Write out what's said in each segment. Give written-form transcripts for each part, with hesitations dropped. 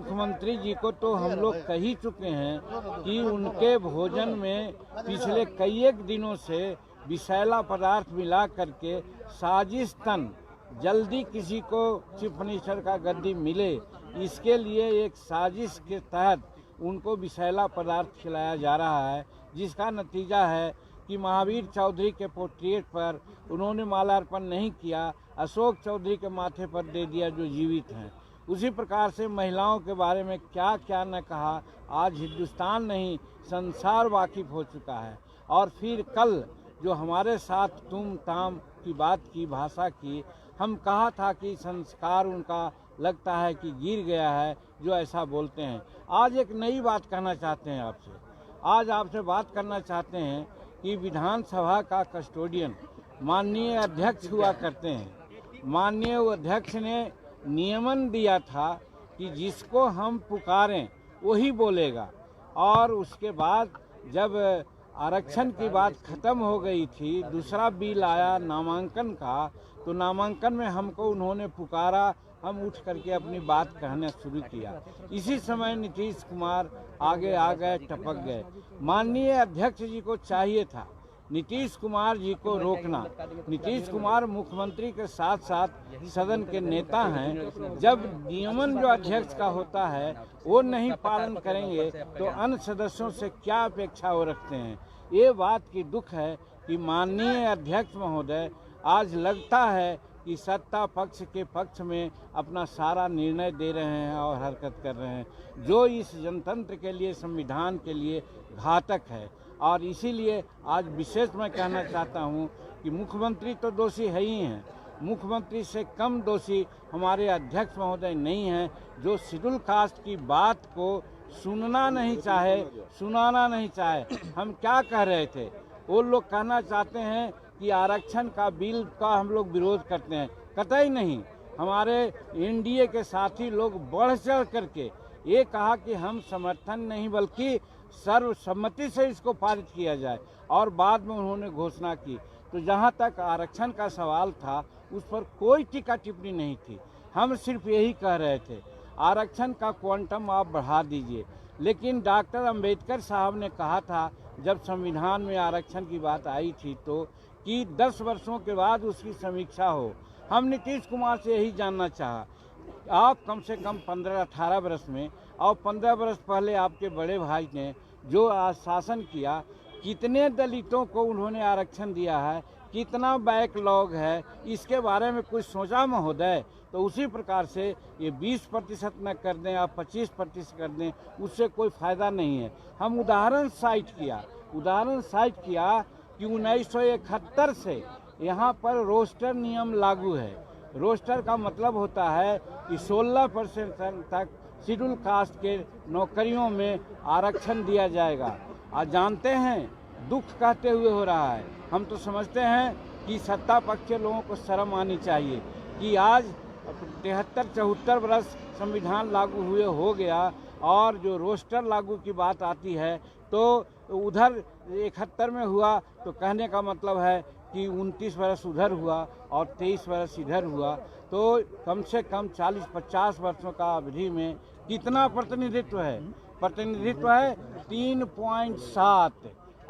मुख्यमंत्री जी को तो हम लोग कह ही चुके हैं कि उनके भोजन में पिछले कई एक दिनों से विषैला पदार्थ मिला करके साजिशतन जल्दी किसी को चीफ मिनिस्टर का गद्दी मिले, इसके लिए एक साजिश के तहत उनको विषैला पदार्थ खिलाया जा रहा है, जिसका नतीजा है कि महावीर चौधरी के पोर्ट्रेट पर उन्होंने माल्यार्पण नहीं किया, अशोक चौधरी के माथे पर दे दिया जो जीवित हैं। उसी प्रकार से महिलाओं के बारे में क्या क्या न कहा, आज हिंदुस्तान नहीं संसार वाकिफ हो चुका है। और फिर कल जो हमारे साथ तुम ताम की बात की, भाषा की, हम कहा था कि संस्कार उनका लगता है कि गिर गया है जो ऐसा बोलते हैं। आज एक नई बात कहना चाहते हैं आपसे, आज आपसे बात करना चाहते हैं कि विधानसभा का कस्टोडियन माननीय अध्यक्ष हुआ करते हैं। माननीय अध्यक्ष ने नियमन दिया था कि जिसको हम पुकारें वही बोलेगा, और उसके बाद जब आरक्षण की बात खत्म हो गई थी, दूसरा बिल आया नामांकन का, तो नामांकन में हमको उन्होंने पुकारा, हम उठ करके अपनी बात कहना शुरू किया। इसी समय नीतीश कुमार आगे आ गए, टपक गए। माननीय अध्यक्ष जी को चाहिए था नीतीश कुमार जी को रोकना। नीतीश कुमार मुख्यमंत्री के साथ साथ सदन के नेता हैं। जब नियमन जो अध्यक्ष का होता है वो नहीं पालन करेंगे तो अन्य सदस्यों से क्या अपेक्षा वो रखते हैं। ये बात की दुख है कि माननीय अध्यक्ष महोदय आज लगता है कि सत्ता पक्ष के पक्ष में अपना सारा निर्णय दे रहे हैं और हरकत कर रहे हैं, जो इस जनतंत्र के लिए, संविधान के लिए घातक है। और इसीलिए आज विशेष मैं कहना चाहता हूं कि मुख्यमंत्री तो दोषी है ही हैं, मुख्यमंत्री से कम दोषी हमारे अध्यक्ष महोदय नहीं हैं, जो शेड्यूल कास्ट की बात को सुनना नहीं चाहे, सुनाना नहीं चाहे। हम क्या कह रहे थे, वो लोग कहना चाहते हैं कि आरक्षण का बिल का हम लोग विरोध करते हैं। कतई नहीं, हमारे एनडीए के साथी लोग बढ़ चढ़ करके ये कहा कि हम समर्थन नहीं बल्कि सर्वसम्मति से इसको पारित किया जाए, और बाद में उन्होंने घोषणा की। तो जहां तक आरक्षण का सवाल था उस पर कोई टीका टिप्पणी नहीं थी। हम सिर्फ यही कह रहे थे आरक्षण का क्वांटम आप बढ़ा दीजिए। लेकिन डॉक्टर अंबेडकर साहब ने कहा था जब संविधान में आरक्षण की बात आई थी तो कि 10 वर्षों के बाद उसकी समीक्षा हो। हम नीतीश कुमार से यही जानना चाहा, आप कम से कम 15-18 वर्ष में और 15 वर्ष पहले आपके बड़े भाई ने जो शासन किया, कितने दलितों को उन्होंने आरक्षण दिया है, कितना बैकलॉग है, इसके बारे में कुछ सोचा महोदय? तो उसी प्रकार से ये 20% न कर दें आप 25% कर दें, उससे कोई फ़ायदा नहीं है। हम उदाहरण साइट किया कि 1971 से यहाँ पर रोस्टर नियम लागू है। रोस्टर का मतलब होता है कि 16% तक शेड्यूल कास्ट के नौकरियों में आरक्षण दिया जाएगा। आज जानते हैं दुख कहते हुए हो रहा है। हम तो समझते हैं कि सत्ता पक्ष के लोगों को शर्म आनी चाहिए कि आज 73-74 वर्ष संविधान लागू हुए हो गया, और जो रोस्टर लागू की बात आती है तो उधर 71 में हुआ तो कहने का मतलब है कि 29 वर्ष उधर हुआ और 23 वर्ष इधर हुआ, तो कम से कम 40-50 वर्षों का अवधि में कितना प्रतिनिधित्व है? प्रतिनिधित्व है 3.7।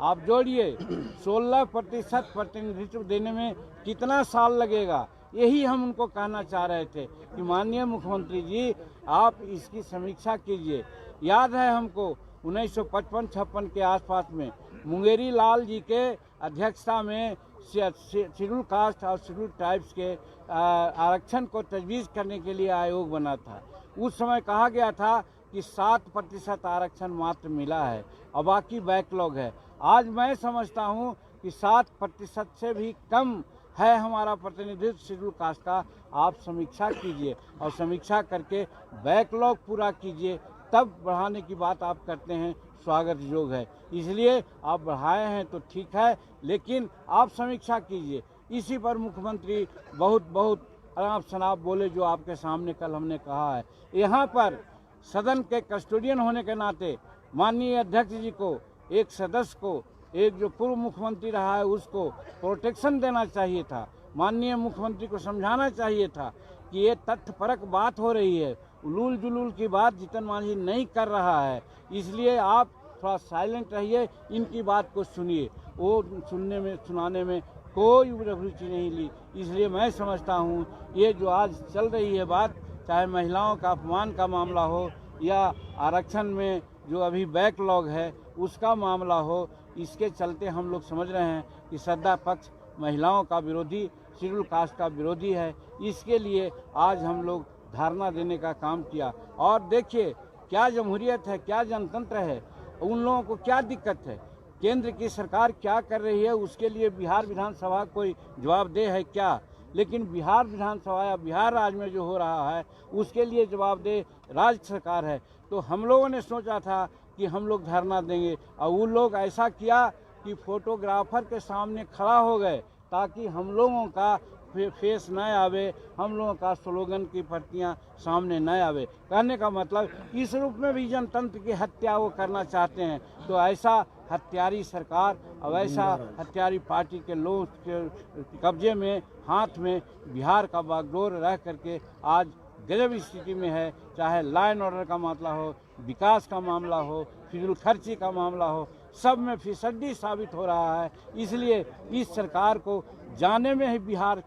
आप जोड़िए 16% प्रतिनिधित्व देने में कितना साल लगेगा? यही हम उनको कहना चाह रहे थे कि माननीय मुख्यमंत्री जी आप इसकी समीक्षा कीजिए। याद है हमको 1955-56 के आसपास में मुंगेरी लाल जी के अध्यक्षता में शेड्यूल कास्ट और शेड्यूल ट्राइब्स के आरक्षण को तजवीज़ करने के लिए आयोग बना था। उस समय कहा गया था कि 7% आरक्षण मात्र मिला है और बाकी बैकलॉग है। आज मैं समझता हूं कि 7% से भी कम है हमारा प्रतिनिधित्व शेड्यूल कास्ट का। आप समीक्षा कीजिए और समीक्षा करके बैकलॉग पूरा कीजिए, तब बढ़ाने की बात आप करते हैं, स्वागत योग है। इसलिए आप बढ़ाए हैं तो ठीक है, लेकिन आप समीक्षा कीजिए। इसी पर मुख्यमंत्री बहुत अनाप शनाप बोले, जो आपके सामने कल हमने कहा है। यहाँ पर सदन के कस्टोडियन होने के नाते माननीय अध्यक्ष जी को, एक सदस्य को, एक जो पूर्व मुख्यमंत्री रहा है उसको प्रोटेक्शन देना चाहिए था। माननीय मुख्यमंत्री को समझाना चाहिए था कि ये तथ्यपरक बात हो रही है, उलूल जुलूल की बात जीतन मांझी नहीं कर रहा है, इसलिए आप थोड़ा साइलेंट रहिए, इनकी बात को सुनिए। वो सुनाने में कोई रुचि नहीं ली। इसलिए मैं समझता हूँ ये जो आज चल रही है बात, चाहे महिलाओं का अपमान का मामला हो या आरक्षण में जो अभी बैकलॉग है उसका मामला हो, इसके चलते हम लोग समझ रहे हैं कि सत्ता पक्ष महिलाओं का विरोधी, शेड्यूल कास्ट का विरोधी है। इसके लिए आज हम लोग धरना देने का काम किया। और देखिए क्या जमहूरियत है, क्या जनतंत्र है, उन लोगों को क्या दिक्कत है, केंद्र की सरकार क्या कर रही है उसके लिए बिहार विधानसभा कोई जवाबदेह है क्या? लेकिन बिहार विधानसभा या बिहार राज्य में जो हो रहा है उसके लिए जवाबदेह राज्य सरकार है। तो हम लोगों ने सोचा था कि हम लोग धरना देंगे, और वो लोग ऐसा किया कि फोटोग्राफर के सामने खड़ा हो गए ताकि हम लोगों का फेस न आवे, हम लोगों का स्लोगन की प्रतियां सामने न आवे। कहने का मतलब इस रूप में भी जनतंत्र की हत्या वो करना चाहते हैं। तो ऐसा हत्यारी सरकार और ऐसा हत्यारी पार्टी के लोगों के कब्जे में, हाथ में बिहार का बागडोर रह करके आज गजब स्थिति में है। चाहे लॉ एंड ऑर्डर का मामला हो, विकास का मामला हो, फिजूल खर्ची का मामला हो, सब में फिसड्डी साबित हो रहा है। इसलिए इस सरकार को जाने में ही बिहार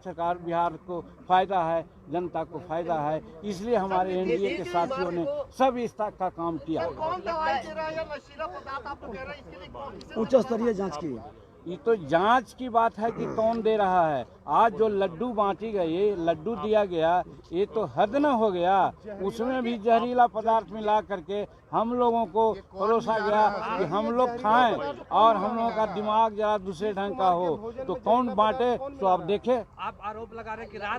को फायदा है, जनता को फायदा है। इसलिए हमारे एनडीए के साथियों ने सब इस तक का काम किया। उच्च स्तरीय जांच की, ये तो जांच की बात है कि कौन दे रहा है। आज जो लड्डू बांटी गई, लड्डू दिया गया, ये तो हद न हो गया। उसमें भी जहरीला पदार्थ मिला करके हम लोगों को परोसा गया कि हम लोग खाएं और हम लोगों का दिमाग जरा दूसरे ढंग का हो। तो कौन बांटे तो आप देखें। आप आरोप लगा रहे हैं कि रात